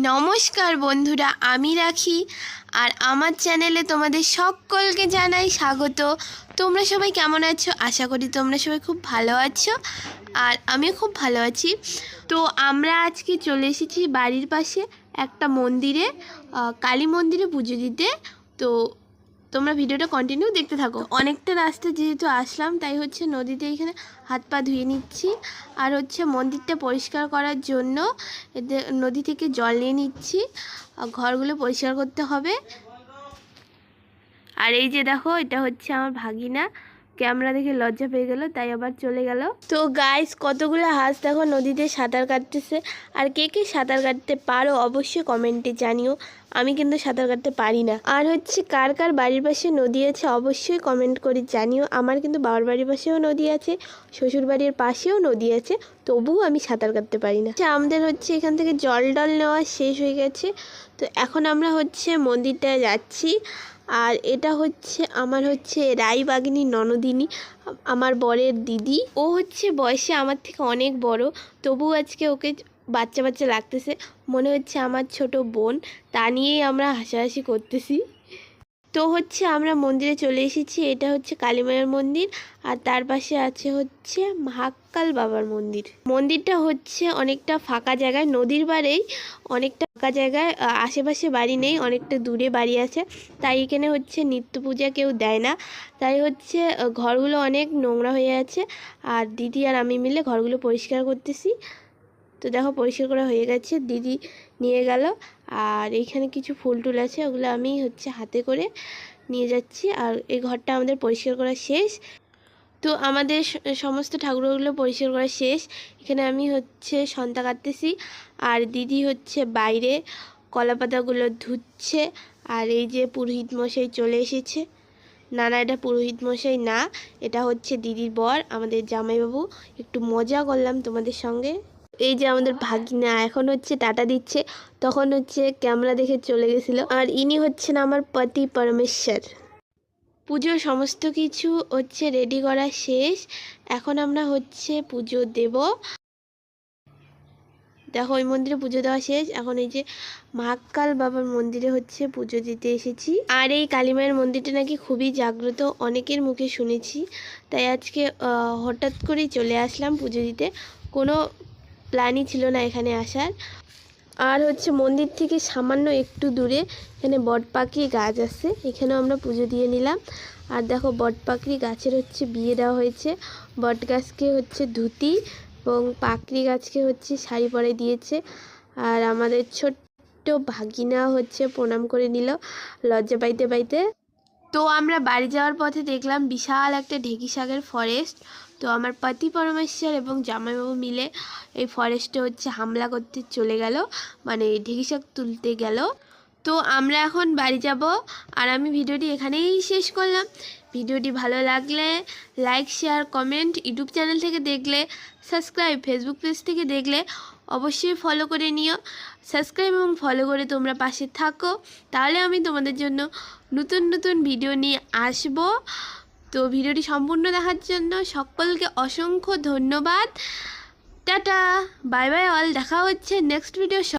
নমস্কার বন্ধুরা, আমি রাখি আর আমার চ্যানেলে তোমাদের সকলকে জানাই স্বাগত। তোমরা সবাই কেমন আছো? আশা করি তোমরা সবাই খুব ভালো আছো আর আমিও খুব ভালো আছি। তো আমরা আজকে চলে এসেছি বাড়ির পাশে একটা মন্দিরে, কালী মন্দিরে পুজো দিতে। তো তোমরা ভিডিওটা কন্টিনিউ দেখতে থাকো। অনেকটা রাস্তা যেহেতু আসলাম, তাই হচ্ছে নদীতে এখানে হাত পা ধুয়ে নিচ্ছি। আর হচ্ছে মন্দিরটা পরিষ্কার করার জন্য নদী থেকে জল নিয়ে নিচ্ছি, ঘরগুলো পরিষ্কার করতে হবে। আর এই যে দেখো, এটা হচ্ছে আমার ভাগিনা, ক্যামেরা দেখে লজ্জা পেয়ে গেল, তাই আবার চলে গেল। তো গাইস, কতগুলো হাঁস দেখো নদীতে সাঁতার কাটতেছে। আর কে কে সাঁতার কাটতে পারো অবশ্যই কমেন্টে জানিও। আমি কিন্তু সাঁতার কাটতে পারি না। আর হচ্ছে কার কার বাড়ির পাশে নদী আছে অবশ্যই কমেন্ট করে জানিও। আমার কিন্তু বাবার বাড়ির পাশেও নদী আছে, শ্বশুর বাড়ির পাশেও নদী আছে, তবুও আমি সাঁতার কাটতে পারি না। আমাদের হচ্ছে এখান থেকে জল নেওয়া শেষ হয়ে গেছে। তো এখন আমরা হচ্ছে মন্দিরটায় যাচ্ছি। আর এটা হচ্ছে আমার হচ্ছে রাইবাগিনী ননদিনী, আমার বরের দিদি। ও হচ্ছে বয়সে আমার থেকে অনেক বড়, তবু আজকে ওকে বাচ্চা বাচ্চা লাগতেছে, মনে হচ্ছে আমার ছোট বোন। তা নিয়েই আমরা হাসাহাসি করতেছি। তো হচ্ছে আমরা মন্দিরে চলে এসেছি। এটা হচ্ছে কালী মায়ের মন্দির, আর তার পাশে আছে হচ্ছে মহাকাল বাবার মন্দির। মন্দিরটা হচ্ছে অনেকটা ফাঁকা জায়গায়, নদীর পাড়েই অনেকটা ফাঁকা জায়গায়, আশেপাশে বাড়ি নেই, অনেকটা দূরে বাড়ি আছে। তাই এখানে হচ্ছে নিত্য পূজা কেউ দেয় না, তাই হচ্ছে ঘরগুলো অনেক নোংরা হয়ে আছে। আর দিদি আর আমি মিলে ঘরগুলো পরিষ্কার করতেছি। তো দেখো, পরিষ্কার করা হয়ে গেছে, দিদি নিয়ে গেল। আর এইখানে কিছু ফুল টুল আছে, ওগুলো আমি হচ্ছে হাতে করে নিয়ে যাচ্ছি। আর এই ঘরটা আমাদের পরিষ্কার করা শেষ। তো আমাদের সমস্ত ঠাকুরগুলো পরিষ্কার করা শেষ। এখানে আমি হচ্ছে সন্তা কাটতেছি, আর দিদি হচ্ছে বাইরে কলা পাতাগুলো ধুচ্ছে। আর এই যে পুরোহিত মশাই চলে এসেছে। না না, এটা পুরোহিত মশাই না, এটা হচ্ছে দিদির বর, আমাদের জামাইবাবু। একটু মজা করলাম তোমাদের সঙ্গে। এই যে আমাদের ভাগিনা এখন হচ্ছে টাটা দিচ্ছে, তখন হচ্ছে ক্যামেরা দেখে চলে গেছিলো। আর ইনি হচ্ছেন আমার পতি পরমেশ্বর। পুজোর সমস্ত কিছু হচ্ছে রেডি করা শেষ, এখন আমরা হচ্ছে পুজো দেব। দেখো, ওই মন্দিরে পুজো দেওয়া শেষ, এখন এই যে মহাকাল বাবার মন্দিরে হচ্ছে পুজো দিতে এসেছি। আর এই কালী মায়ের মন্দিরটা নাকি খুবই জাগ্রত, অনেকের মুখে শুনেছি, তাই আজকে হঠাৎ করেই চলে আসলাম পুজো দিতে। কোনো প্ল্যানই ছিল না এখানে আসার। আর হচ্ছে মন্দির থেকে সামান্য একটু দূরে এখানে বটপাকড়ি গাছ আছে, এখানেও আমরা পুজো দিয়ে নিলাম। আর দেখো, বটপাকড়ি গাছের হচ্ছে বিয়ে দেওয়া হয়েছে। বট গাছকে হচ্ছে ধুতি এবং পাকড়ি গাছকে হচ্ছে শাড়ি পরে দিয়েছে। আর আমাদের ছোট্ট ভাগিনা হচ্ছে প্রণাম করে নিল লজ্জা পাইতে পাইতে। তো আমরা বাড়ি যাওয়ার পথে দেখলাম বিশাল একটা ঢেঁকি শাকের ফরেস্ট। তো আমার পতি পরমেশ্বর এবং জামাইবাবু মিলে এই ফরেস্টে হচ্ছে হামলা করতে চলে গেল, মানে ঢেঁকি শাক তুলতে গেল। তো আমরা এখন বাড়ি যাব। আর আমি ভিডিওটি এখানেই শেষ করলাম। ভিডিওটি ভালো লাগলে like, share, comment. YouTube channel থেকে দেখলে সাবস্ক্রাইব, ফেসবুক পেজ থেকে দেখলে অবশ্যই ফলো করে নিও। সাবস্ক্রাইব এবং ফলো করে তোমরা পাশে থাকো, তাহলে আমি তোমাদের জন্য নতুন নতুন ভিডিও নিয়ে আসব। তো ভিডিওটি সম্পূর্ণ দেখার জন্য সকলকে অসংখ্য ধন্যবাদ। টাটা, বাই বাই অল, দেখা হচ্ছে নেক্সট ভিডিও।